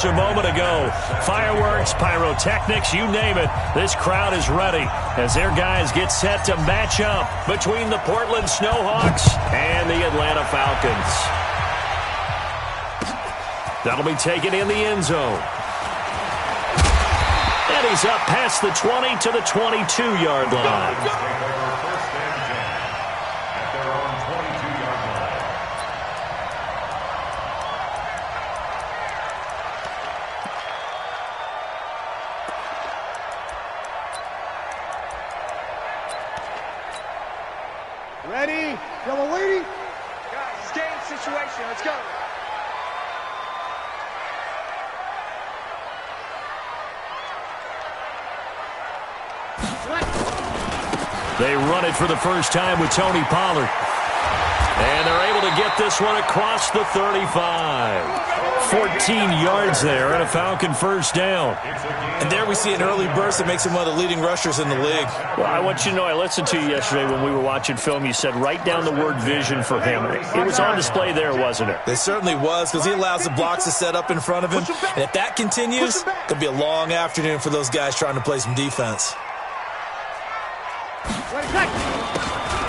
A moment ago, fireworks, pyrotechnics, you name it, this crowd is ready as their guys get set to match up between the Portland Snowhawks and the Atlanta Falcons. That'll be taken in the end zone. And he's up past the 20 to the 22-yard line. Ready? Double waiting. Guys, it's game situation. Let's go. They run it for the first time with Tony Pollard. And they're able to get this one across the 35. 14 yards there and a Falcon first down. And there we see an early burst that makes him one of the leading rushers in the league. Well, I want you to know, I listened to you yesterday when we were watching film. You said write down the word vision for him. It was on display there, wasn't it? It certainly was, because he allows the blocks to set up in front of him. And if that continues, it'll be a long afternoon for those guys trying to play some defense.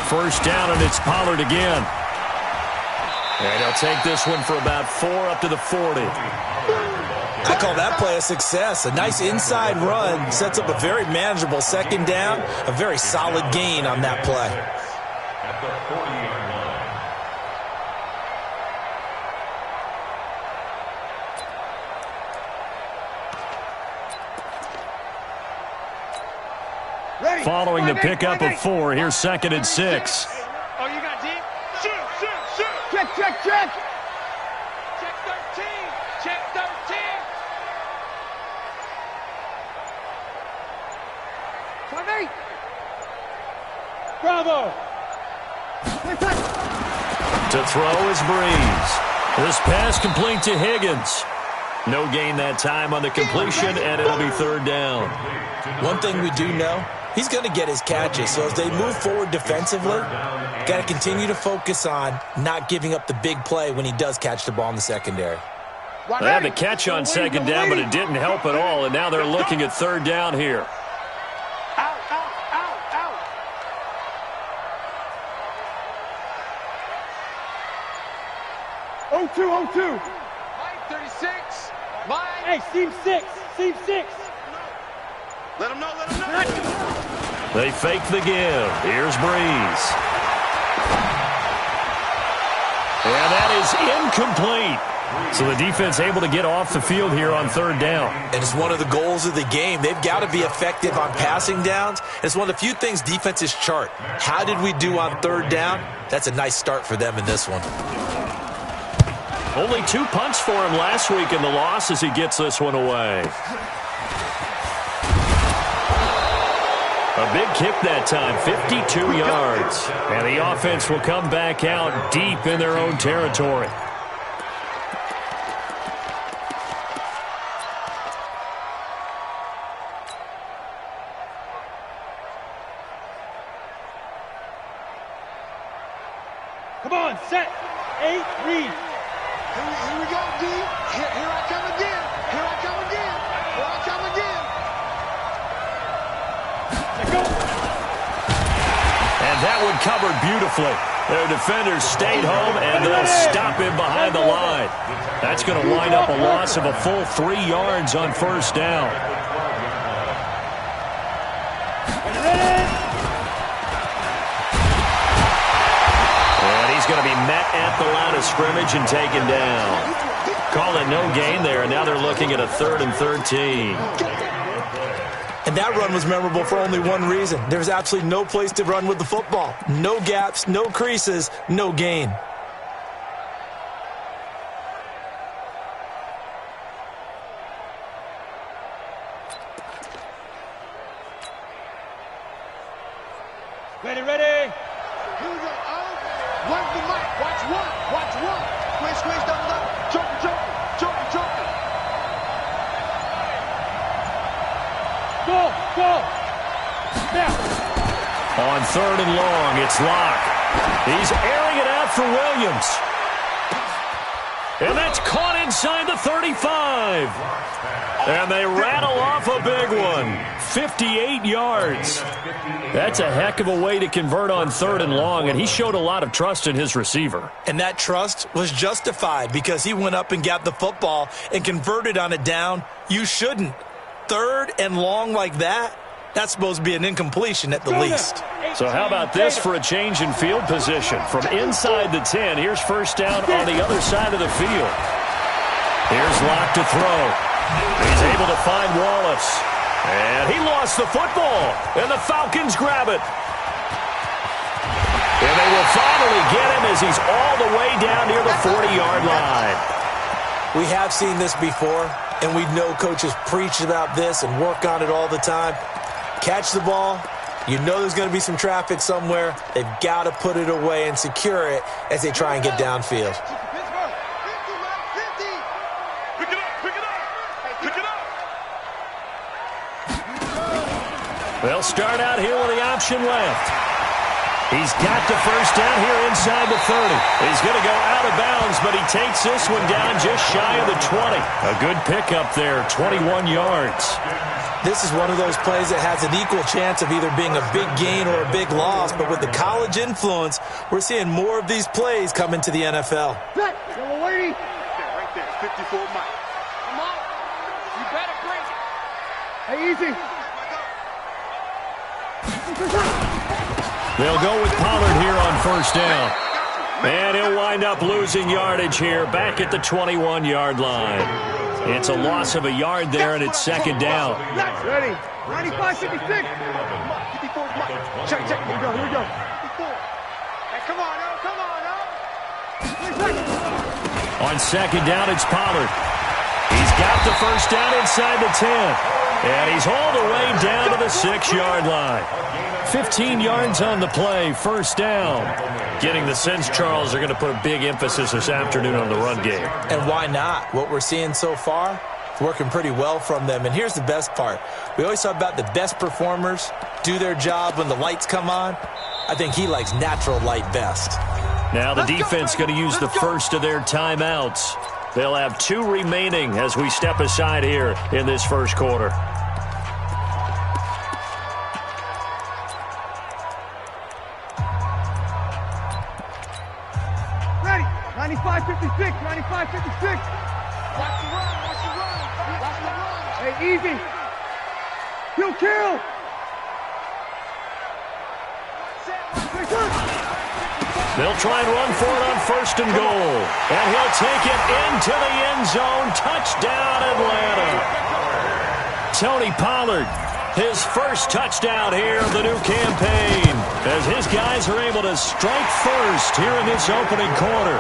First down, and it's Pollard again. And he'll take this one for about 4 up to the 40. I call that play a success. A nice inside run sets up a very manageable second down, a very solid gain on that play. At the 40-yard line. Ready. Following the pickup of 4, here's 2nd and 6. Oh, you got deep? Shoot, shoot, shoot. Check, check, check. Check 13. Check 13. 28. Bravo. To throw is Breeze. This pass complete to Higgins. No gain that time on the completion, and it'll be 3rd down. One thing we do know, he's going to get his catches. So as they move forward defensively, got to continue to focus on not giving up the big play when he does catch the ball in the secondary. They had the catch on 2nd down, but it didn't help at all, and now they're looking at 3rd down here. Out, out, out, out. Oh, 2. Mike, 36. Mike. Hey, seam 6. Seam 6. Let him know, let him know. They fake the give. Here's Breeze. And that is incomplete. So the defense able to get off the field here on 3rd down. And it's one of the goals of the game. They've got to be effective on passing downs. It's one of the few things defenses chart. How did we do on 3rd down? That's a nice start for them in this one. Only 2 punts for him last week in the loss as he gets this one away. A big kick that time, 52 yards. And the offense will come back out deep in their own territory. Come on, set. 8, read. Here we go, D. Here I come again. Here I come again. Here I come again. Let go. And that one covered beautifully. Their defenders stayed home, and they'll stop him behind the line. That's going to wind up a loss of a full 3 yards on 1st down. And he's going to be met at the line of scrimmage and taken down. Call it no gain there, and now they're looking at a 3rd and 13. And that run was memorable for only one reason. There's absolutely no place to run with the football. No gaps, no creases, no gain. Ready. Here we go. Work the mic. Watch one. Watch one. Squeeze, double. Joker. Go. Now. On 3rd and long, it's Locke. He's airing it out for Williams. And that's caught inside the 35. And they rattle off a big one. 58 yards. That's a heck of a way to convert on 3rd and long, and he showed a lot of trust in his receiver. And that trust was justified because he went up and got the football and converted on a down. You shouldn't. 3rd and long like that, that's supposed to be an incompletion at the least. So how about this for a change in field position? From inside the 10, here's first down on the other side of the field. Here's Locke to throw. He's able to find Wallace. And he lost the football. And the Falcons grab it. And they will finally get him as he's all the way down near the 40-yard line. We have seen this before, and we know coaches preach about this and work on it all the time. Catch the ball. You know there's going to be some traffic somewhere. They've got to put it away and secure it as they try and get downfield. They'll start out here with the option left. He's got the first down here inside the 30. He's going to go out of bounds, but he takes this one down just shy of the 20. A good pickup there, 21 yards. This is one of those plays that has an equal chance of either being a big gain or a big loss, but with the college influence, we're seeing more of these plays come into the NFL. Yellow lady. Right there, 54 Mike. Come on. You better bring it. Hey, easy. They'll go with Pollard here on first down. And he'll wind up losing yardage here back at the 21-yard line. It's a loss of a yard there, and it's second down. Ready. 95, 56. 54 Mike. Check. Here we go. 54. Hey, come on, On second down, it's Pollard. He's got the first down inside the 10. And he's all the way down to the 6-yard line. 15 yards on the play, first down. Getting the sense Charles are going to put a big emphasis this afternoon on the run game. And why not? What we're seeing so far, it's working pretty well from them. And here's the best part. We always talk about the best performers do their job when the lights come on. I think he likes natural light best. Now the defense going to use the first of their timeouts. They'll have 2 remaining as we step aside here in this first quarter. Ready. 95, 56. 95, 56. Watch the run. Hey, easy. Kill. They'll try and run for it on first and goal. And he'll take it into the end zone. Touchdown, Atlanta. Tony Pollard, his first touchdown here of the new campaign, as his guys are able to strike first here in this opening quarter.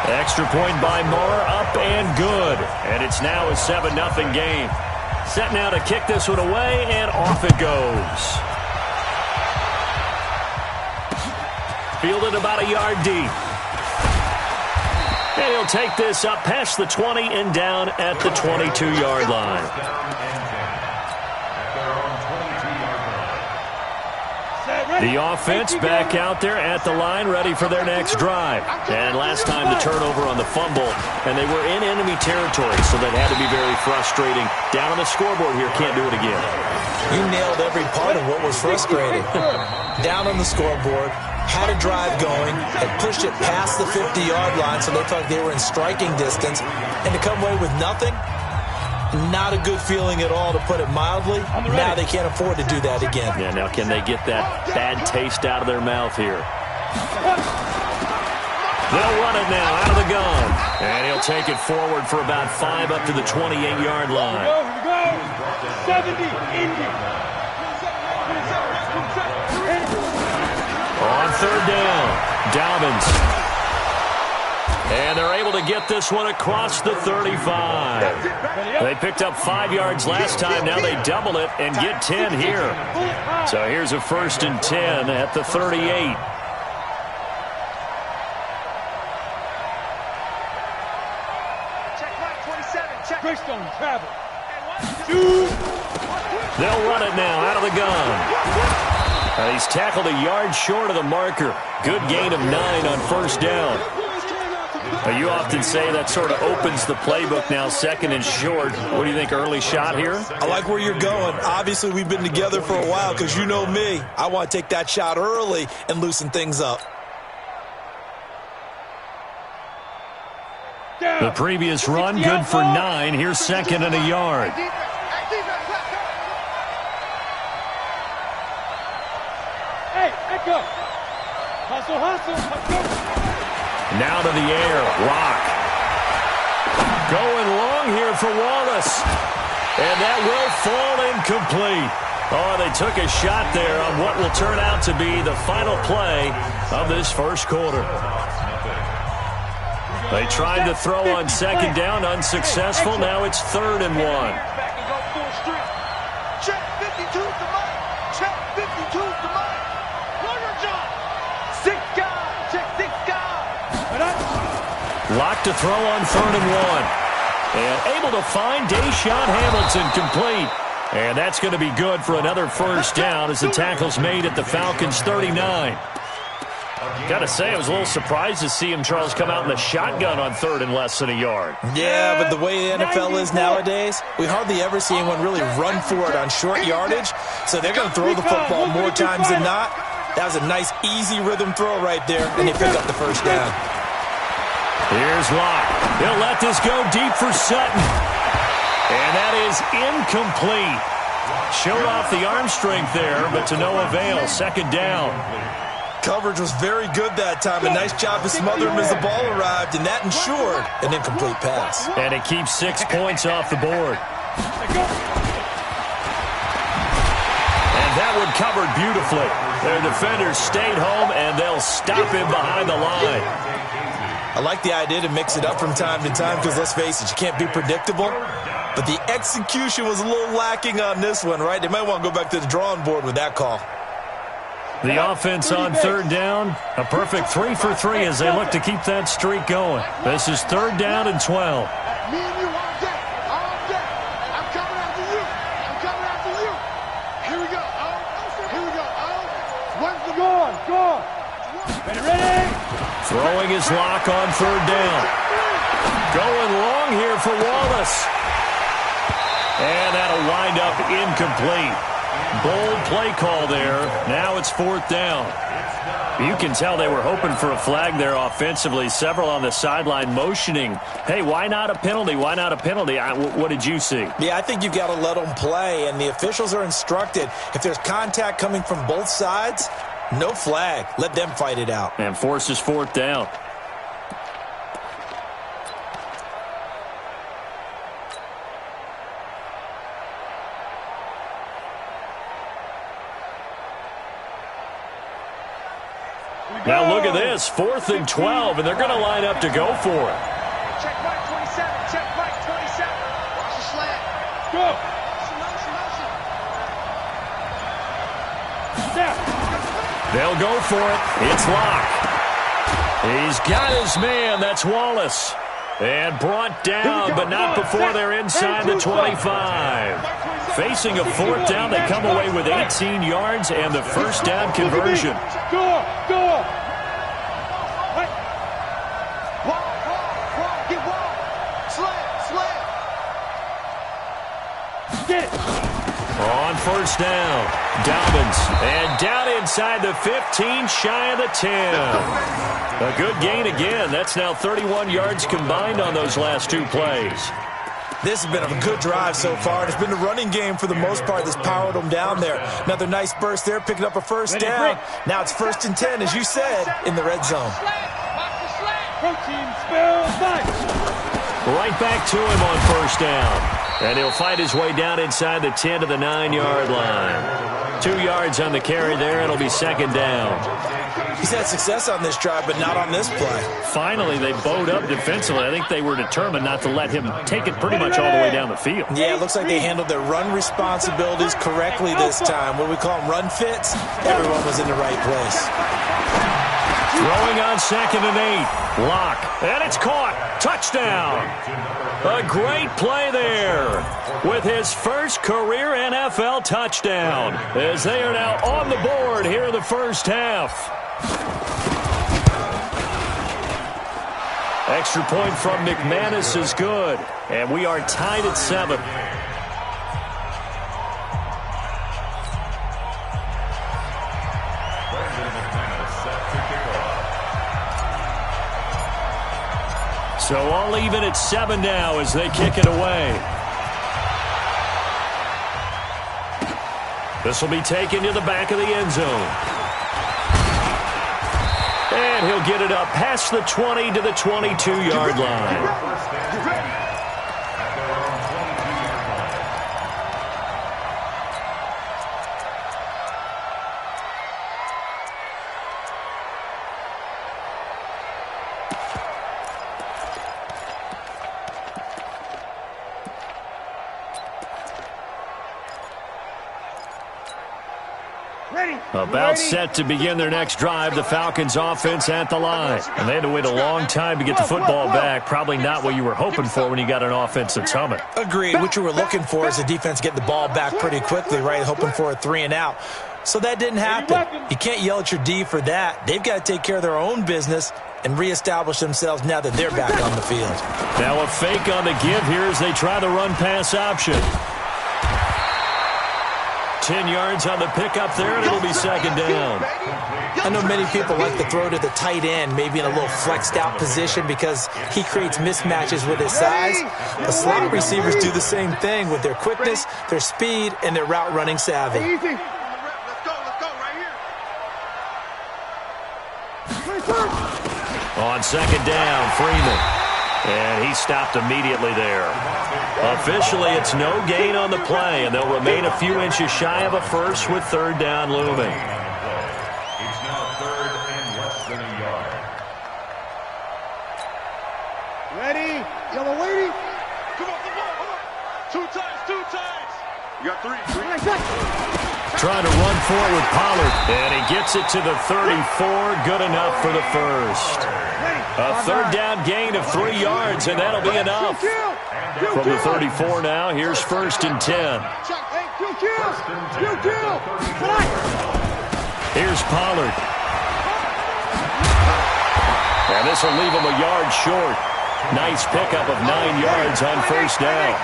Extra point by Moore, up and good. And it's now a 7-0 game. Set now to kick this one away, and off it goes. Fielded about a yard deep. And he'll take this up past the 20 and down at the 22-yard line. The offense back out there at the line, ready for their next drive. And last time the turnover on the fumble, and they were in enemy territory, so that had to be very frustrating. Down on the scoreboard here, can't do it again. You nailed every part of what was frustrating. Down on the scoreboard, had a drive going, had pushed it past the 50-yard line, so they thought they were in striking distance, and to come away with nothing, not a good feeling at all, to put it mildly. Now they can't afford to do that again. Yeah, now can they get that bad taste out of their mouth here? They'll run it now out of the gun. And he'll take it forward for about 5 up to the 28-yard line. Here we go. 70, Indy. On third down, Dobbins. And they're able to get this one across the 35. They picked up 5 yards last time. Now they double it and get 10 here. So here's a 1st and 10 at the 38. Greystone travel. They'll run it now out of the gun. He's tackled a yard short of the marker. Good gain of 9 on first down. You often say that sort of opens the playbook now, second and short. What do you think, early shot here? I like where you're going. Obviously, we've been together for a while because you know me. I want to take that shot early and loosen things up. The previous run, good for 9. Here's second and a yard. Hey, echo. Hustle, hustle, hustle. Now to the air, Rock. Going long here for Wallace. And that will fall incomplete. Oh, they took a shot there on what will turn out to be the final play of this first quarter. They tried to throw on second down, unsuccessful. Now it's 3rd and 1. Check 52 to Mike. Check 52 to Mike. Warrior John. 6 guys. Check 6 guys. Lock to throw on 3rd and 1. And able to find Deshaun Hamilton complete. And that's going to be good for another first down as the tackle's made at the Falcons' 39. Got to say, I was a little surprised to see him, Charles, come out in the shotgun on 3rd and less than a yard. Yeah, but the way the NFL is nowadays, we hardly ever see anyone really run for it on short yardage. So they're going to throw the football more times than not. That was a nice, easy rhythm throw right there, and they pick up the first down. Here's Locke. He'll let this go deep for Sutton. And that is incomplete. Showed off the arm strength there, but to no avail. Second down. Coverage was very good that time. A nice job to smother him as the ball arrived, and that ensured an incomplete pass. And it keeps 6 points off the board. And that one covered beautifully. Their defenders stayed home, and they'll stop him behind the line. I like the idea to mix it up from time to time because, let's face it, you can't be predictable. But the execution was a little lacking on this one, right? They might want to go back to the drawing board with that call. The offense on 3rd down, a perfect 3 for 3 as they look to keep that streak going. This is 3rd down and 12. Me and you all day, all day. I'm coming after you. I'm coming after you. Here we go. Oh, here we go. Oh, what's the Go on. Ready? Throwing his lock on 3rd down. Going long here for Wallace. And that'll wind up incomplete. Bold play call there. Now it's 4th down. You can tell they were hoping for a flag there offensively. Several on the sideline motioning. Hey, why not a penalty? Why not a penalty? What did you see? Yeah, I think you've got to let them play, and the officials are instructed. If there's contact coming from both sides, no flag. Let them fight it out. And forces 4th down. Now look at this, 4th and 12, and they're going to line up to go for it. Check Mike 27. Check Mike 27. Watch the slant. Go. Step. They'll go for it. It's Locke. He's got his man. That's Wallace. And brought down, but not before they're inside the 25. Facing a 4th down, they come away with 18 yards and the first down conversion. Go. Get wall. Slant. Get it. On first down, Dobbins. And down inside the 15, shy of the 10. A good gain again. That's now 31 yards combined on those last 2 plays. This has been a good drive so far. It's been the running game for the most part that's powered them down there. Another nice burst there, picking up a first down. Now it's 1st and 10, as you said, in the red zone. Protein spell back. Right back to him on first down. And he'll fight his way down inside the 10 to the 9-yard line. 2 yards on the carry there. It'll be 2nd down. He's had success on this drive, but not on this play. Finally, they bowed up defensively. I think they were determined not to let him take it pretty much all the way down the field. Yeah, it looks like they handled their run responsibilities correctly this time. What we call them run fits, everyone was in the right place. Throwing on 2nd and 8. Lock. And it's caught. Touchdown. A great play there with his first career NFL touchdown as they are now on the board here in the first half. Extra point from McManus is good. And we are tied at 7. So all even at 7 now as they kick it away. This will be taken to the back of the end zone. And he'll get it up past the 20 to the 22-yard line. About set to begin their next drive, the Falcons offense at the line. And they had to wait a long time to get the football back. Probably not what you were hoping for when you got an offense that's humming. Agreed. What you were looking for is the defense getting the ball back pretty quickly, right? Hoping for a 3-and-out. So that didn't happen. You can't yell at your D for that. They've got to take care of their own business and reestablish themselves now that they're back on the field. Now a fake on the give here as they try the run-pass option. 10 yards on the pickup there, and it'll be second down. I know many people like to throw to the tight end, maybe in a little flexed-out position because he creates mismatches with his size. The slot receivers do the same thing with their quickness, their speed, and their route-running savvy. Let's go right here. On second down, Freeman. And he stopped immediately there. Officially, it's no gain on the play, and they'll remain a few inches shy of a first with third down looming. It's now third and less than a yard. Ready? Yellow lady. Come on. 2 times. You got 3. Trying to run for it with Pollard, and he gets it to the 34. Good enough for the first. A third down gain of 3 yards, and that'll be enough. From the 34 now, here's first and 10. Here's Pollard. And this will leave him a yard short. Nice pickup of 9 yards on first down.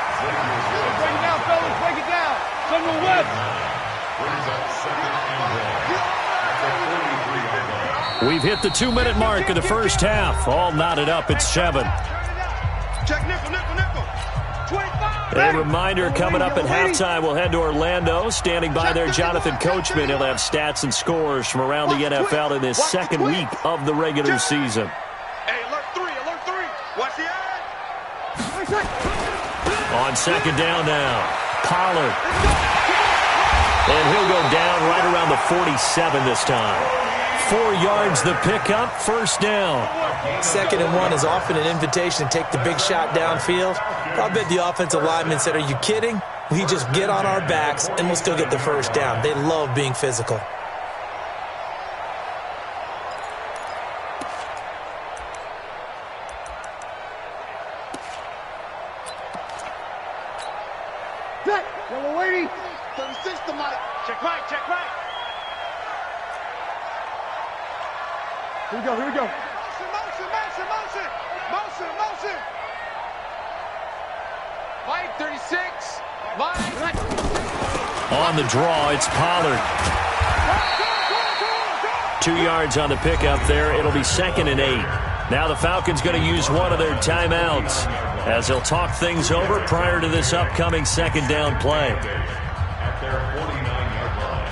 Break it down, fellas. Break it down. Someone left. We've hit the 2-minute mark of the first half. All knotted up at 7. Check nickel. 25. A reminder coming up at halftime, we'll head to Orlando. Standing by there, Jonathan Coachman. He'll have stats and scores from around the NFL in this second week of the regular season. Hey, alert 3. Watch the eye. On second down now, Pollard. And he'll go down right around the 47 this time. 4 yards the pickup, first down. 2nd and 1 is often an invitation to take the big shot downfield. I bet the offensive lineman said, are you kidding? We just get on our backs and we'll still get the first down. They love being physical. Yellow lady. 36 to Mike. Check right. Here we go. Motion. Mike, 36. Mike. On the draw, it's Pollard. 2 yards on the pickup there. It'll be 2nd and 8. Now the Falcons going to use one of their timeouts as they'll talk things over prior to this upcoming second down play. At their 49-yard line.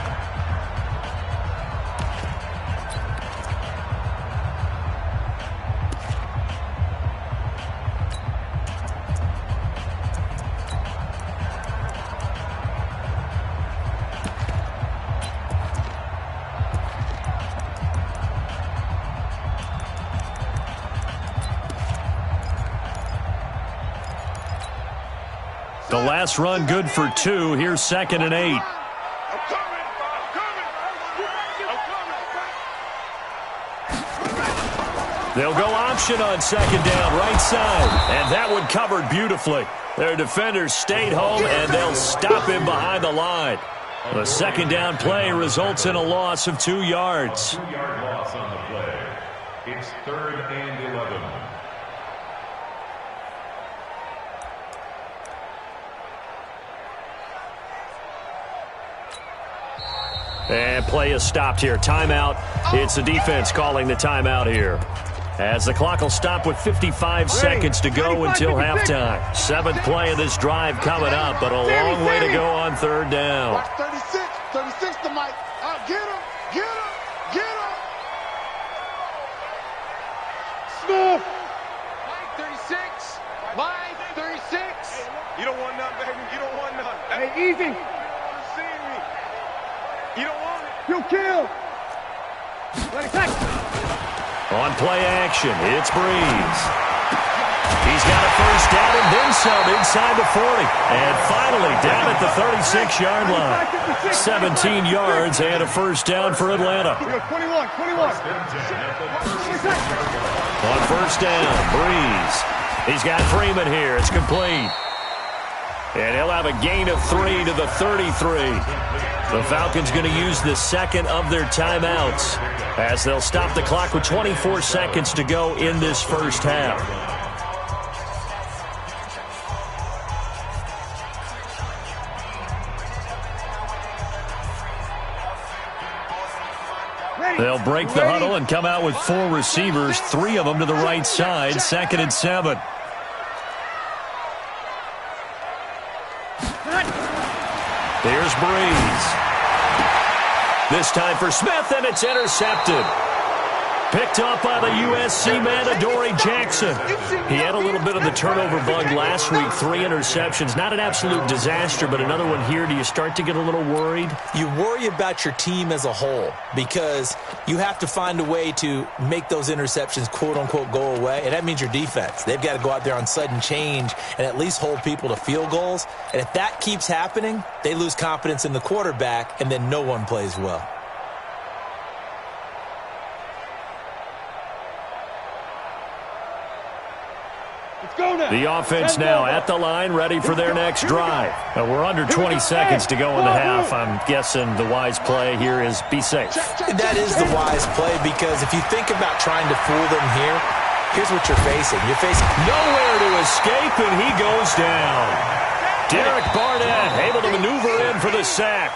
The last run good for 2. Here's 2nd and 8. I'm coming. They'll go option on second down, right side. And that one covered beautifully. Their defenders stayed home, and they'll stop him behind the line. The second down play results in a loss of 2 yards. 2-yard loss on the play. It's 3rd and 11. And play is stopped here. Timeout. It's the defense calling the timeout here. As the clock will stop with 55 seconds to go until halftime. 7th play of this drive coming up, but a long way to go on 3rd down. Watch 36. 36 to Mike. Get him. Get him. Get him. Smith. Mike 36. Mike 36. You don't want none, baby. You don't want none. Hey, easy. You want to see me. You don't want it. You kill. Let it take. On play action, it's Breeze. He's got a first down and then some inside the 40. And finally down at the 36-yard line. 17 yards and a first down for Atlanta. 21. On first down, Breeze. He's got Freeman here. It's complete. And he'll have a gain of 3 to the 33. The Falcons going to use the second of their timeouts as they'll stop the clock with 24 seconds to go in this first half. They'll break the huddle and come out with 4 receivers, 3 of them to the right side, 2nd and 7. Here's Breeze. This time for Smith, and it's intercepted. Picked up by the USC man, Adoree Jackson. He had a little bit of the turnover bug last week, 3 interceptions. Not an absolute disaster, but another one here. Do you start to get a little worried? You worry about your team as a whole because you have to find a way to make those interceptions, quote-unquote, go away, and that means your defense. They've got to go out there on sudden change and at least hold people to field goals. And if that keeps happening, they lose confidence in the quarterback, and then no one plays well. The offense now at the line, ready for their next drive. We're under 20 seconds to go in the half. I'm guessing the wise play here is be safe. That is the wise play because if you think about trying to fool them here, here's what you're facing. You're facing nowhere to escape, and he goes down. Derek Barnett able to maneuver in for the sack.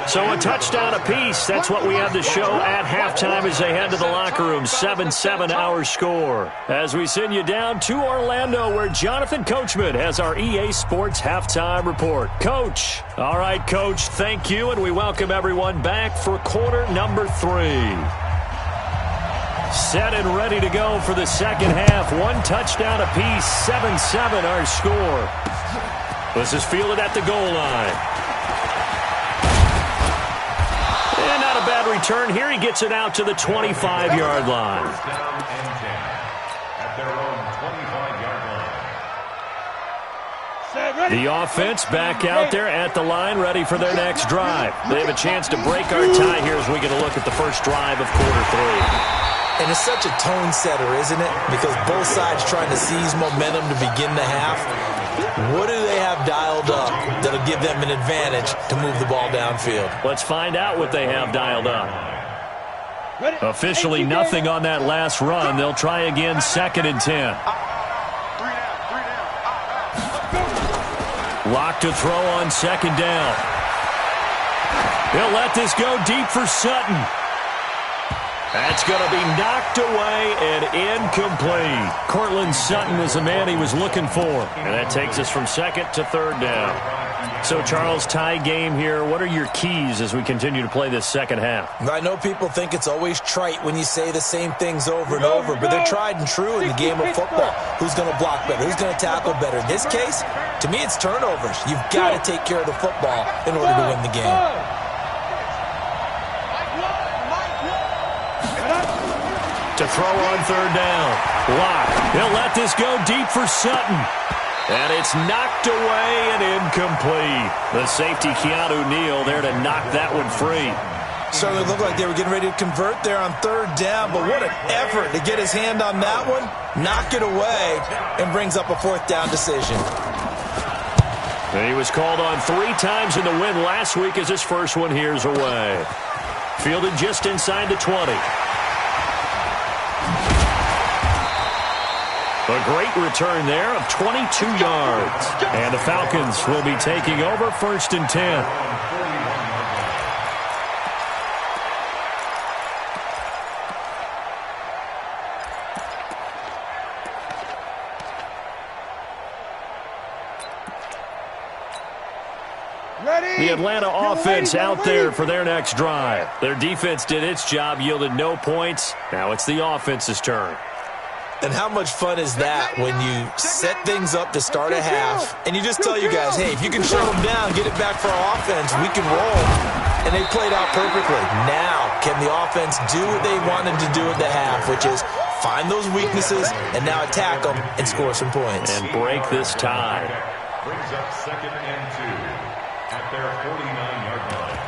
So a touchdown apiece. That's what we have to show at halftime as they head to the locker room. 7-7 our score. As we send you down to Orlando where Jonathan Coachman has our EA Sports halftime report. Coach. All right, Coach, thank you, and we welcome everyone back for quarter number 3. Set and ready to go for the second half. 1 touchdown apiece. 7-7 our score. This is fielded at the goal line. And not a bad return here. He gets it out to the 25-yard line. The offense back out there at the line, ready for their next drive. They have a chance to break our tie here as we get a look at the first drive of quarter 3. And it's such a tone setter, isn't it? Because both sides trying to seize momentum to begin the half. What do they have dialed up that'll give them an advantage to move the ball downfield? Let's find out what they have dialed up. Officially nothing on that last run. They'll try again, 2nd and 10. Lock to throw on 2nd down. He'll let this go deep for Sutton. That's going to be knocked away and incomplete. Cortland Sutton was the man he was looking for. And that takes us from 2nd to 3rd down. So, Charles, tie game here. What are your keys as we continue to play this second half? I know people think it's always trite when you say the same things over and over, but they're tried and true in the game of football. Who's going to block better? Who's going to tackle better? In this case, to me, it's turnovers. You've got to take care of the football in order to win the game. To throw on 3rd down. Lock. He'll let this go deep for Sutton. And it's knocked away and incomplete. The safety, Keanu Neal, there to knock that one free. Certainly looked like they were getting ready to convert there on 3rd down, but what an effort to get his hand on that one, knock it away, and brings up a 4th down decision. And he was called on 3 times in the win last week as his first one here's away. Fielded just inside the 20. A great return there of 22 yards. And the Falcons will be taking over 1st and 10. The Atlanta offense out there for their next drive. Their defense did its job, yielded no points. Now it's the offense's turn. And how much fun is that when you set things up to start a half and you just tell you guys, hey, if you can shut them down, get it back for our offense, we can roll. And they played out perfectly. Now, can the offense do what they wanted to do at the half, which is find those weaknesses and now attack them and score some points. And break this tie. Brings up 2nd and 2 at their 49-yard line.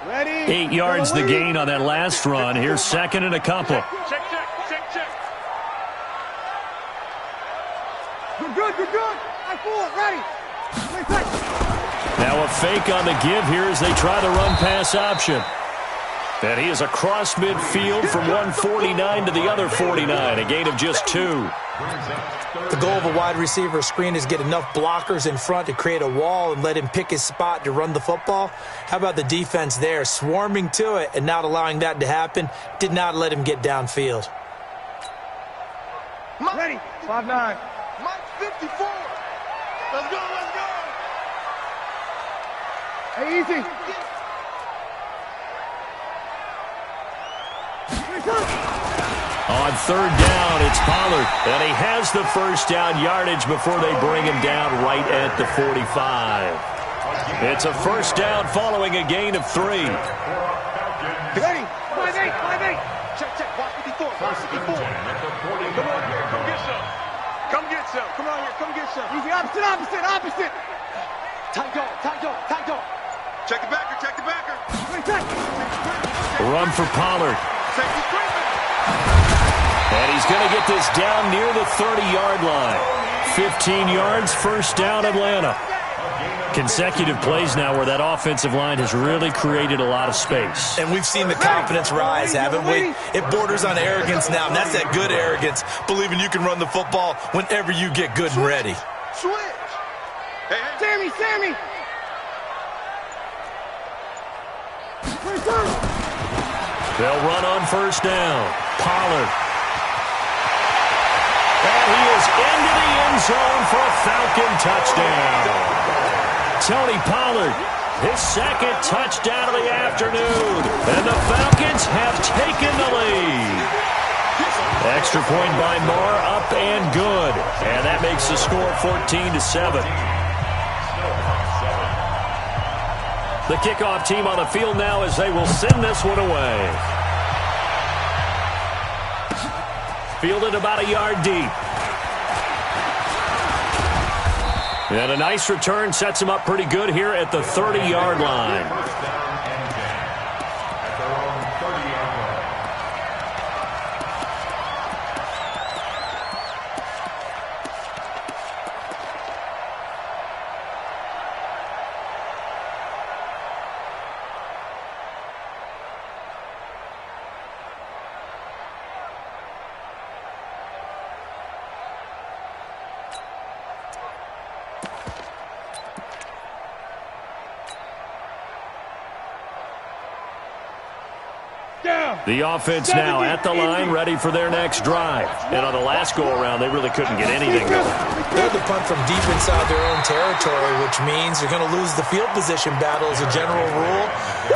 Ready. 8 yards the gain on that last run. Here's 2nd and a couple. Check. Good. I pull it. Ready. Now a fake on the give here as they try the run-pass option. And he is across midfield from 149 to the other 49, a gain of just 2. The goal of a wide receiver screen is get enough blockers in front to create a wall and let him pick his spot to run the football. How about the defense there, swarming to it and not allowing that to happen? Did not let him get downfield. Ready. 5-9. Mike 54. Let's go. Hey, easy. On 3rd down, it's Pollard. And he has the first down yardage before they bring him down right at the 45. It's a first down following a gain of 3. Ready. 5-8. Check. Watch 54. Come on here. Come get some. Come on here. Come get some. Easy. Opposite. Tight dog. Check the backer. Run for Pollard. And he's going to get this down near the 30-yard line. 15 yards, first down, Atlanta. Consecutive plays now where that offensive line has really created a lot of space. And we've seen the confidence rise, haven't we? It borders on arrogance now, and that's that good arrogance, believing you can run the football whenever you get good and ready. Switch. Hey. Sammy. They'll run on first down. Pollard. And he is into the end zone for a Falcon touchdown. Tony Pollard, his 2nd touchdown of the afternoon. And the Falcons have taken the lead. Extra point by Moore, up and good. And that makes the score 14-7. The kickoff team on the field now as they will send this one away. Fielded about a yard deep. And a nice return sets him up pretty good here at the 30-yard line. The offense now at the line, ready for their next drive. And on the last go-around, they really couldn't get anything going. They had to punt from deep inside their own territory, which means you're going to lose the field position battle as a general rule.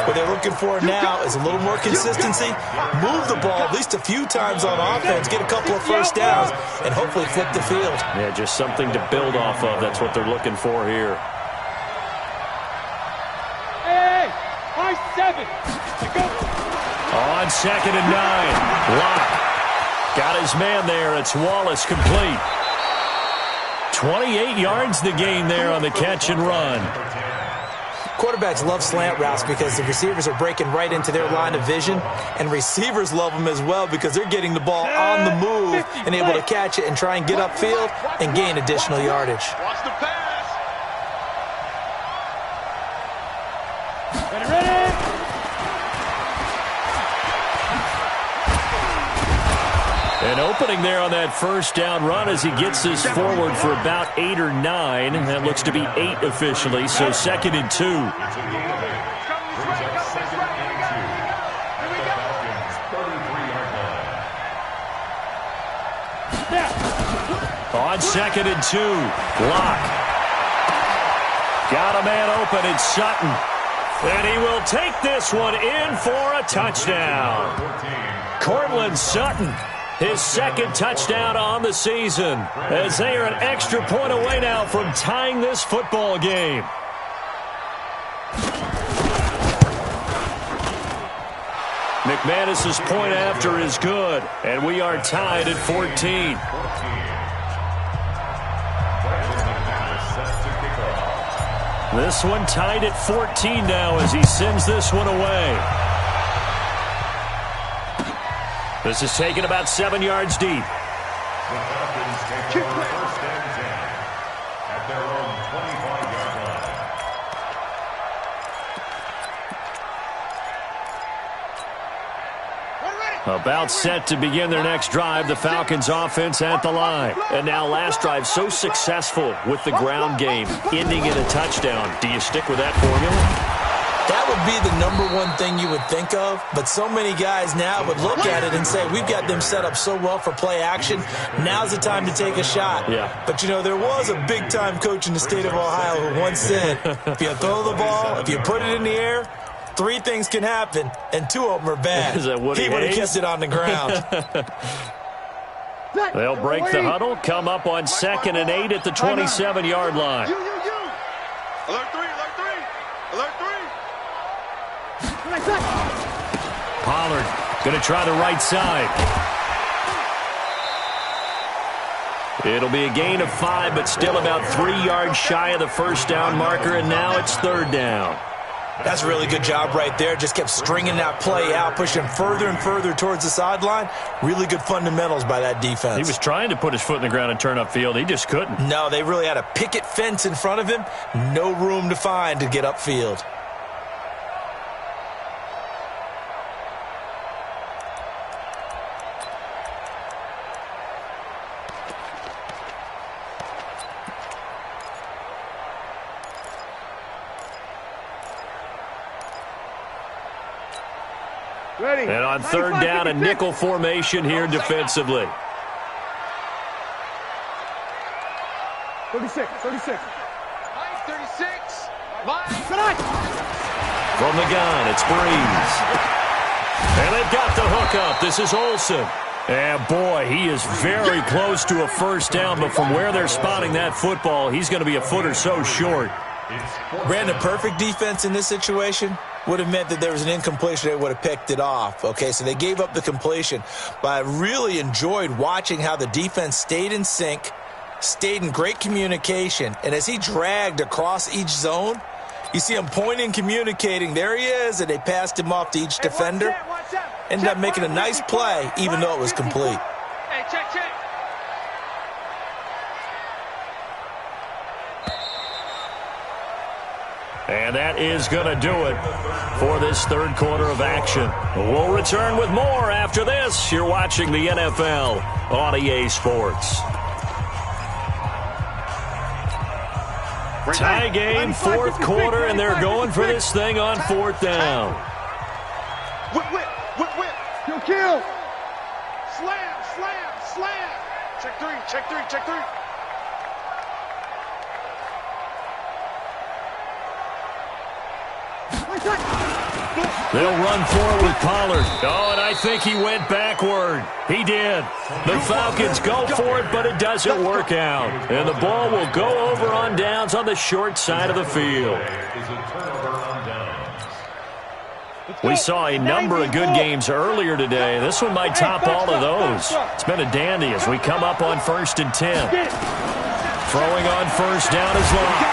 What they're looking for now is a little more consistency, move the ball at least a few times on offense, get a couple of first downs, and hopefully flip the field. Yeah, just something to build off of. That's what they're looking for here. Hey, 7. Go. On 2nd and 9. Locke got his man there. It's Wallace complete. 28 yards the gain there on the catch and run. Quarterbacks love slant routes because the receivers are breaking right into their line of vision, and receivers love them as well because they're getting the ball on the move and able to catch it and try and get upfield and gain additional yardage. Watch the pass. Ready. An opening there on that first down run as he gets this forward for about 8 or 9. That looks to be 8 officially, so 2nd and 2. On 2nd and 2, Locke. Got a man open, it's Sutton. And he will take this one in for a touchdown. Cortland Sutton, his 2nd touchdown on the season, as they are an extra point away now from tying this football game. McManus's point after is good, and we are tied at 14. This one tied at 14 now as he sends this one away. This is taken about 7 yards deep. The Falcons take over 1st and 10 at their own 25-yard line. About set to begin their next drive, the Falcons offense at the line. And now last drive so successful with the ground game, ending in a touchdown. Do you stick with that formula? That would be the #1 thing you would think of, but so many guys now would look at it and say, we've got them set up so well for play action, now's the time to take a shot. Yeah. But, you know, there was a big-time coach in the state of Ohio who once said, if you throw the ball, if you put it in the air, 3 things can happen, and 2 of them are bad. Is that Woody He would have Hayes? kept it on the ground. They'll break the huddle, come up on 2nd and 8 at the 27-yard line. You. Alert 3, alert 3. Alert 3. Pollard going to try the right side. It'll be a gain of 5, but still about 3 yards shy of the first down marker, and now it's 3rd down. That's a really good job right there. Just kept stringing that play out, pushing further and further towards the sideline. Really good fundamentals by that defense. He was trying to put his foot in the ground and turn upfield. He just couldn't. No, they really had a picket fence in front of him. No room to find to get upfield. Ready. And on 3rd down, a nickel formation here defensively. 36. Line 36. Line. From the gun, it's Breeze. And they've got the hook up. This is Olsen. And, boy, he is very close to a first down, but from where they're spotting that football, he's going to be a foot or so short. Brandon, perfect defense in this situation would have meant that there was an incompletion. They would have picked it off. Okay, so they gave up the completion. But I really enjoyed watching how the defense stayed in sync, stayed in great communication, and as he dragged across each zone, you see him pointing, communicating. There he is, and they passed him off to each defender. Ended up making a nice play, even though it was complete. Hey, check. And that is going to do it for this 3rd quarter of action. We'll return with more after this. You're watching the NFL on EA Sports. Tie game, 4th quarter, and they're going for this thing on 4th down. Whip. Kill. Slam. Check three. They'll run forward with Pollard. Oh, and I think he went backward. He did. The Falcons go for it, but it doesn't work out. And the ball will go over on downs on the short side of the field. We saw a number of good games earlier today. This one might top all of those. It's been a dandy as we come up on 1st and 10. Throwing on 1st down is Locke.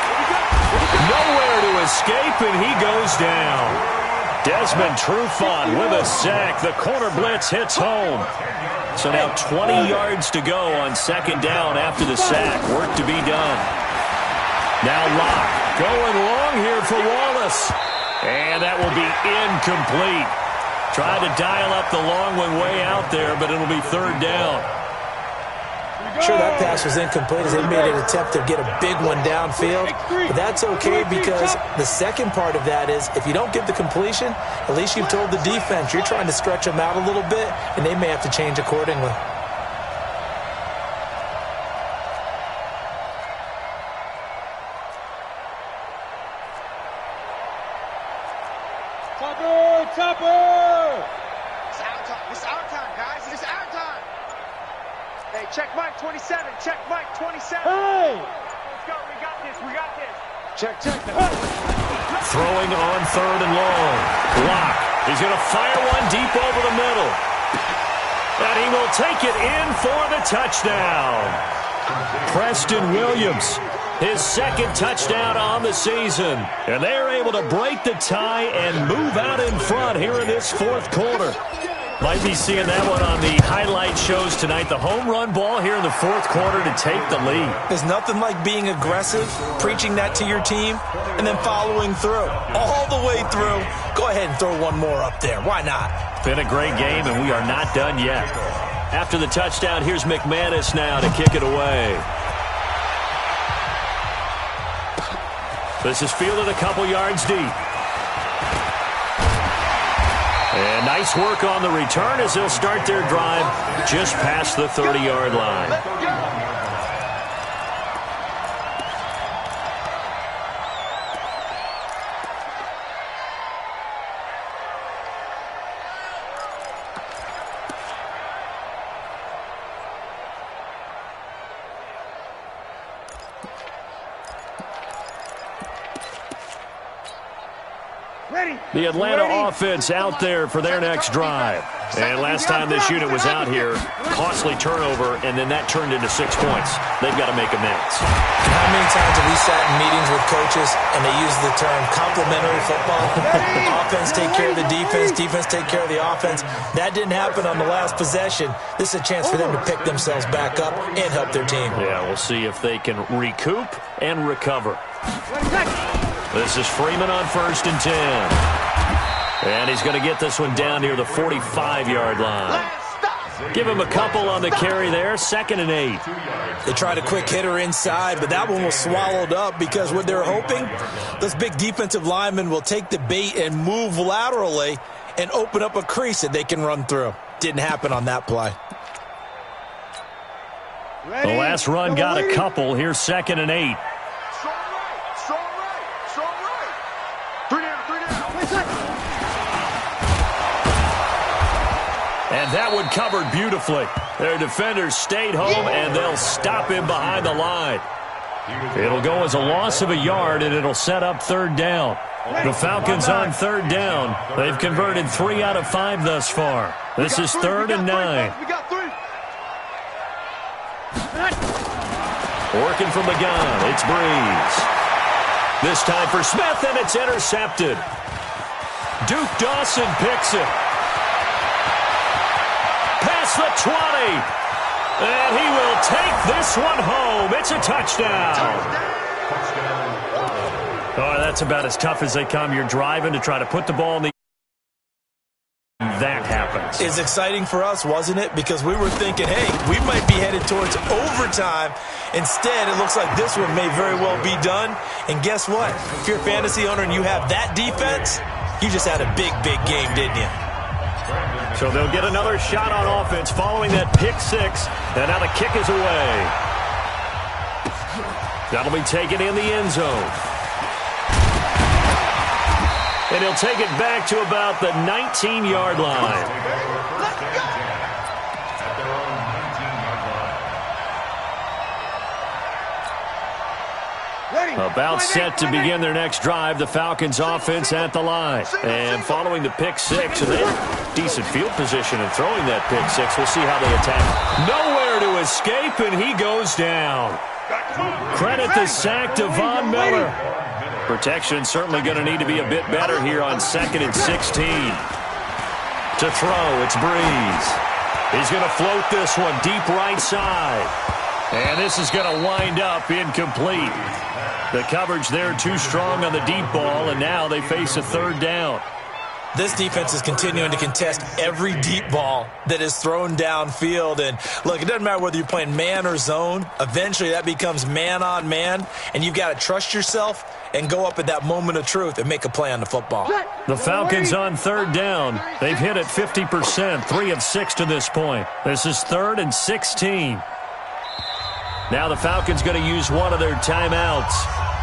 Nowhere to escape, and he goes down. Desmond Trufant with a sack. The corner blitz hits home. So now 20 yards to go on 2nd down after the sack. Work to be done. Now Locke going long here for Wallace. And that will be incomplete. Tried to dial up the long one way out there, but it'll be 3rd down. Sure, that pass was incomplete as they made an attempt to get a big one downfield. But that's okay because the second part of that is if you don't get the completion, at least you've told the defense you're trying to stretch them out a little bit, and they may have to change accordingly. Check Mike 27. Check Mike 27. Hey! Let's go. We got this. We got this. Check. Throwing on 3rd and long. Block. He's going to fire one deep over the middle. And he will take it in for the touchdown. Preston Williams, his 2nd touchdown on the season. And they're able to break the tie and move out in front here in this 4th quarter. Might be seeing that one on the highlight shows tonight. The home run ball here in the 4th quarter to take the lead. There's nothing like being aggressive, preaching that to your team, and then following through. All the way through. Go ahead and throw one more up there. Why not? Been a great game, and we are not done yet. After the touchdown, here's McManus now to kick it away. This is fielded a couple yards deep. And nice work on the return as they'll start their drive just past the 30-yard line. The Atlanta offense out there for their next drive. And last time this unit was out here, costly turnover, and then that turned into 6 points. They've got to make amends. How many times have we sat in meetings with coaches and they use the term complementary football? Offense take care of the defense, defense take care of the offense. That didn't happen on the last possession. This is a chance for them to pick themselves back up and help their team. Yeah, we'll see if they can recoup and recover. This is Freeman on 1st and 10. And he's going to get this one down near the 45-yard line. Give him a couple on the carry there, 2nd and 8. They tried a quick hitter inside, but that one was swallowed up because what they're hoping, those big defensive linemen will take the bait and move laterally and open up a crease that they can run through. Didn't happen on that play. The last run got a couple. Here's 2nd and 8. And that one covered beautifully. Their defenders stayed home, and they'll stop him behind the line. It'll go as a loss of a yard, and it'll set up 3rd down. The Falcons on 3rd down. They've converted 3 out of 5 thus far. This is 3rd and 9. Working from the gun, it's Breeze. This time for Smith, and it's intercepted. Duke Dawson picks it. Past the 20. And he will take this one home. It's a touchdown. Oh, that's about as tough as they come. You're driving to try to put the ball in the... That happens. It's exciting for us, wasn't it? Because we were thinking, hey, we might be headed towards overtime. Instead, it looks like this one may very well be done. And guess what? If you're a fantasy owner and you have that defense, you just had a big, big game, didn't you? So they'll get another shot on offense following that pick 6. And now the kick is away. That'll be taken in the end zone. And he'll take it back to about the 19-yard line. About set to begin their next drive, the Falcons offense at the line. And following the pick 6, and they have decent field position in throwing that pick 6. We'll see how they attack. Nowhere to escape, and he goes down. Credit the sack to Von Miller. Protection certainly going to need to be a bit better here on 2nd and 16. To throw, it's Breeze. He's going to float this one deep right side. And this is going to wind up incomplete. The coverage there too strong on the deep ball, and now they face a 3rd down. This defense is continuing to contest every deep ball that is thrown downfield. And, look, it doesn't matter whether you're playing man or zone. Eventually that becomes man on man, and you've got to trust yourself and go up at that moment of truth and make a play on the football. The Falcons on 3rd down. They've hit it 50%, 3 of 6 to this point. This is 3rd and 16. Now the Falcons going to use one of their timeouts.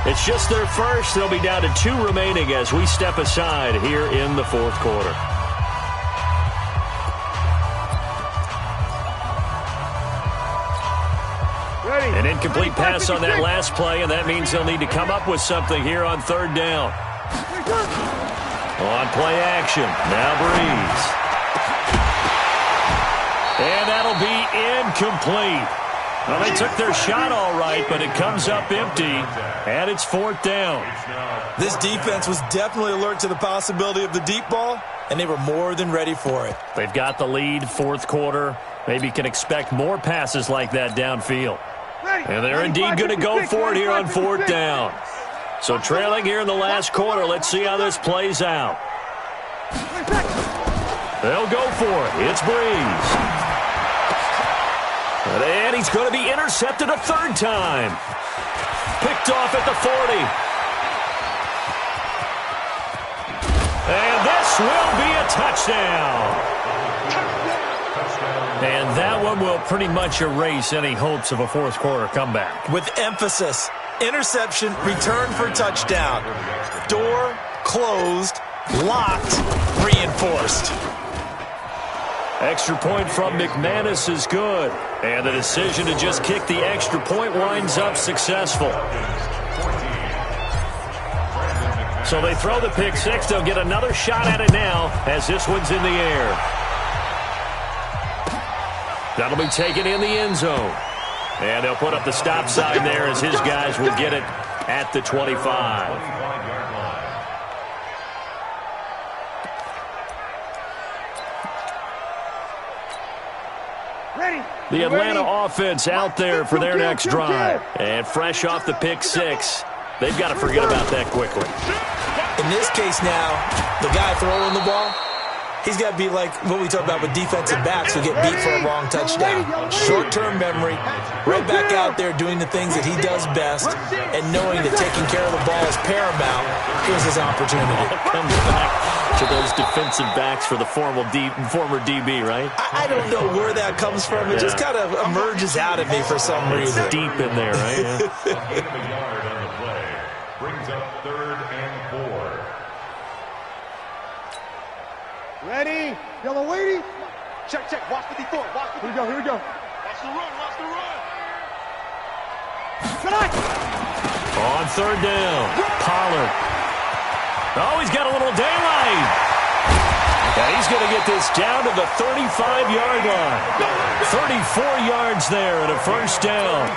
It's just their first. They'll be down to 2 remaining as we step aside here in the 4th quarter. An incomplete pass on that last play, and that means they'll need to come up with something here on third down. On play action, now Breeze. And that'll be incomplete. Well, they took their shot all right, but it comes up empty, and it's fourth down. This defense was definitely alert to the possibility of the deep ball, and they were more than ready for it. They've got the lead, fourth quarter. Maybe can expect more passes like that downfield. And they're indeed going to go for it here on fourth down. So trailing here in the last quarter, let's see how this plays out. They'll go for it. It's Breeze. And he's going to be intercepted a third time. Picked off at the 40. And this will be a touchdown. And that one will pretty much erase any hopes of a fourth quarter comeback. With emphasis, interception, return for touchdown. Door closed, locked, reinforced. Extra point from McManus is good. And the decision to just kick the extra point winds up successful. So they throw the pick six. They'll get another shot at it now as this one's in the air. That'll be taken in the end zone. And they'll put up the stop sign there as his guys will get it at the 25. The Atlanta offense out there for their next drive. And fresh off the pick six, they've got to forget about that quickly. In this case now, the guy throwing the ball, he's got to be like what we talk about with defensive backs who get beat for a long touchdown. Short-term memory, right back out there doing the things that he does best, and knowing that taking care of the ball is paramount. Here's his opportunity. Comes back to those defensive backs for the former DB, right? I don't know where that comes from. It just kind of emerges out of me for some reason. It's deep in there, right? Yeah. Gain of a yard on the play. Brings up 3rd and 4. Ready? Yellow waiting. Check, check. Watch 54. Watch 54. Here we go, here we go. Watch the run, watch the run. Good night. On third down, Pollard. Oh, he's got a little daylight. And he's going to get this down to the 35-yard line. 34 yards there and a first down.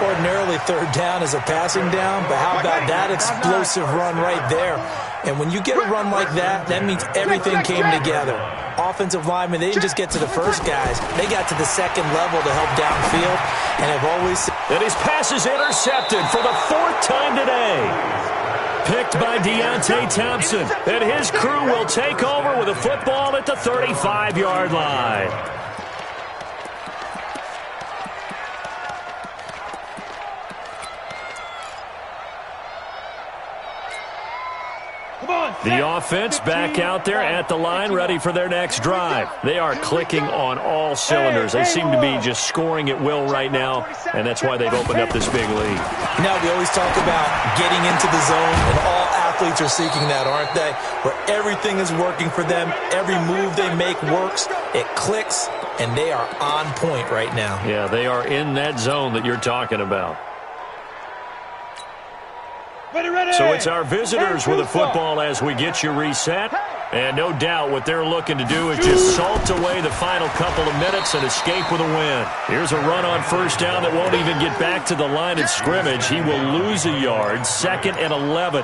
Ordinarily, third down is a passing down, but how about that explosive run right there? And when you get a run like that, that means everything came together. Offensive linemen, they didn't just get to the first guys. They got to the second level to help downfield, and have always... And his pass is intercepted for the 4th time today. Picked by Deontay Thompson. And his crew will take over with a football at the 35-yard line. The offense back out there at the line, ready for their next drive. They are clicking on all cylinders. They seem to be just scoring at will right now, and that's why they've opened up this big lead. Now, we always talk about getting into the zone, and all athletes are seeking that, aren't they? Where everything is working for them, every move they make works, it clicks, and they are on point right now. Yeah, they are in that zone that you're talking about. So it's our visitors with the football as we get you reset. And no doubt what they're looking to do is just salt away the final couple of minutes and escape with a win. Here's a run on first down that won't even get back to the line of scrimmage. He will lose a yard, 2nd and 11.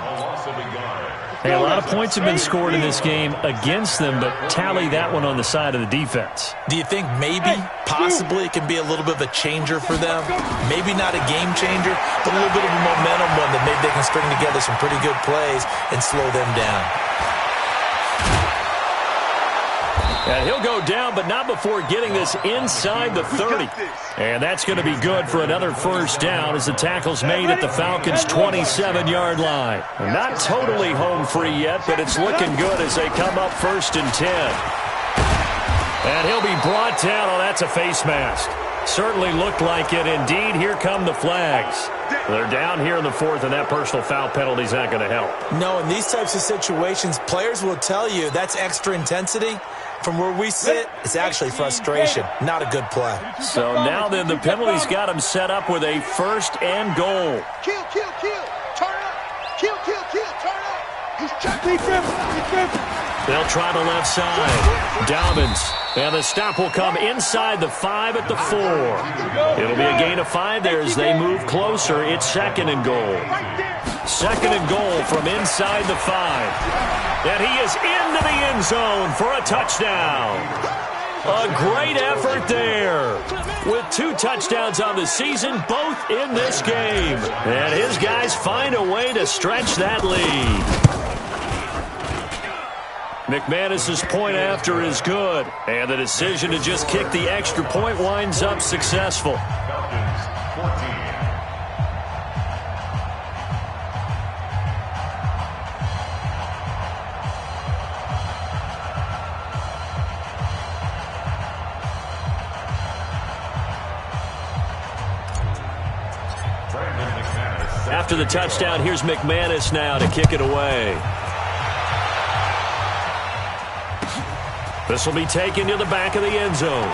Hey, a lot of points have been scored in this game against them, but tally that one on the side of the defense. Do you think maybe, possibly, it can be a little bit of a changer for them? Maybe not a game changer, but a little bit of a momentum one that maybe they can string together some pretty good plays and slow them down. And he'll go down, but not before getting this inside the 30. And that's going to be good for another first down as the tackle's made at the Falcons' 27-yard line. Not totally home free yet, but it's looking good as they come up 1st and 10. And he'll be brought down. Oh, that's a face mask. Certainly looked like it. Indeed, here come the flags. They're down here in the 4th, and that personal foul penalty is not going to help. No, in these types of situations, players will tell you that's extra intensity. From where we sit, it's actually frustration, not a good play. So now then, the penalty's got him set up with a 1st and goal. Kill, kill, kill. Turn up. Kill, kill, kill. Turn up. He's checking. He's dribbling. They'll try the left side. Dobbins. And the stop will come inside the 5 at the 4. It'll be a gain of 5 there as they move closer. It's 2nd and goal. 2nd and goal from inside the 5. And he is into the end zone for a touchdown. A great effort there. With 2 touchdowns on the season, both in this game. And his guys find a way to stretch that lead. McManus's point after is good. And the decision to just kick the extra point winds up successful. After the touchdown, here's McManus now to kick it away. This will be taken to the back of the end zone.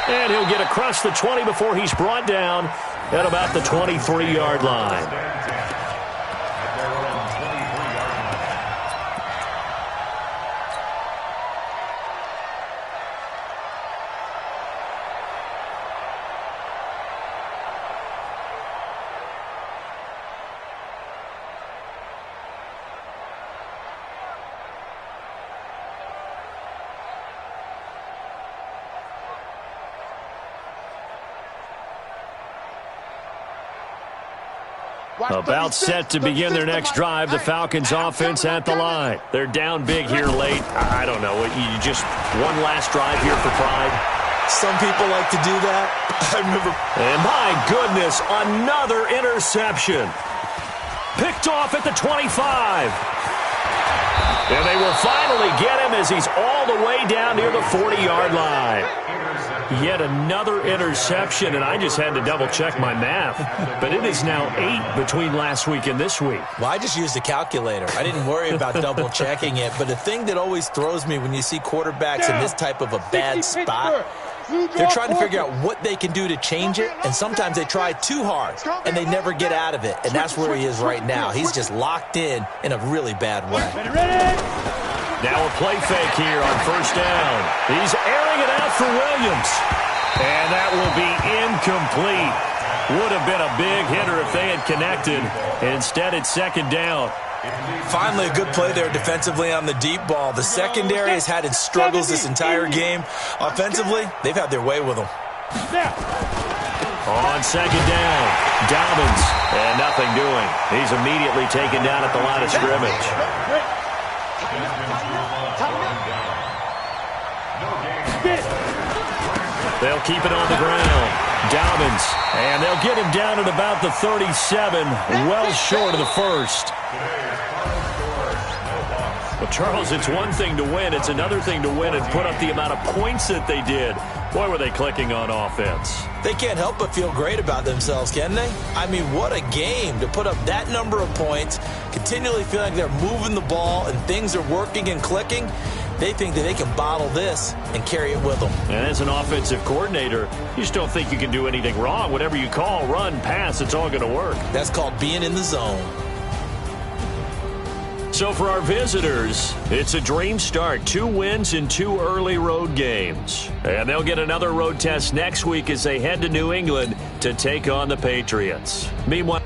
And he'll get across the 20 before he's brought down at about the 23-yard line. About set to begin their next drive. The Falcons offense at the line. They're down big here late. I don't know. You just one last drive here for pride. Some people like to do that. I remember. And my goodness, another interception. Picked off at the 25. And they will finally get him as he's all the way down near the 40-yard line. Yet another interception, and I just had to double-check my math. But it is now 8 between last week and this week. Well, I just used a calculator. I didn't worry about double-checking it. But the thing that always throws me when you see quarterbacks in this type of a bad spot, they're trying to figure out what they can do to change it, and sometimes they try too hard, and they never get out of it. And that's where he is right now. He's just locked in a really bad way. Now a play fake here on 1st down. He's airing it out for Williams. And that will be incomplete. Would have been a big hitter if they had connected. Instead, it's 2nd down. Finally, a good play there defensively on the deep ball. The secondary has had its struggles this entire game. Offensively, they've had their way with them. On 2nd down, Dobbins, and nothing doing. He's immediately taken down at the line of scrimmage. They'll keep it on the ground. Dobbins, and they'll get him down at about the 37, well short of the 1st. Well, Charles, it's one thing to win. It's another thing to win and put up the amount of points that they did. Boy, were they clicking on offense. They can't help but feel great about themselves, can they? I mean, what a game to put up that number of points, continually feeling like they're moving the ball and things are working and clicking. They think that they can bottle this and carry it with them. And as an offensive coordinator, you just don't think you can do anything wrong. Whatever you call, run, pass, it's all going to work. That's called being in the zone. So for our visitors, it's a dream start. 2 wins in 2 early road games. And they'll get another road test next week as they head to New England to take on the Patriots. Meanwhile,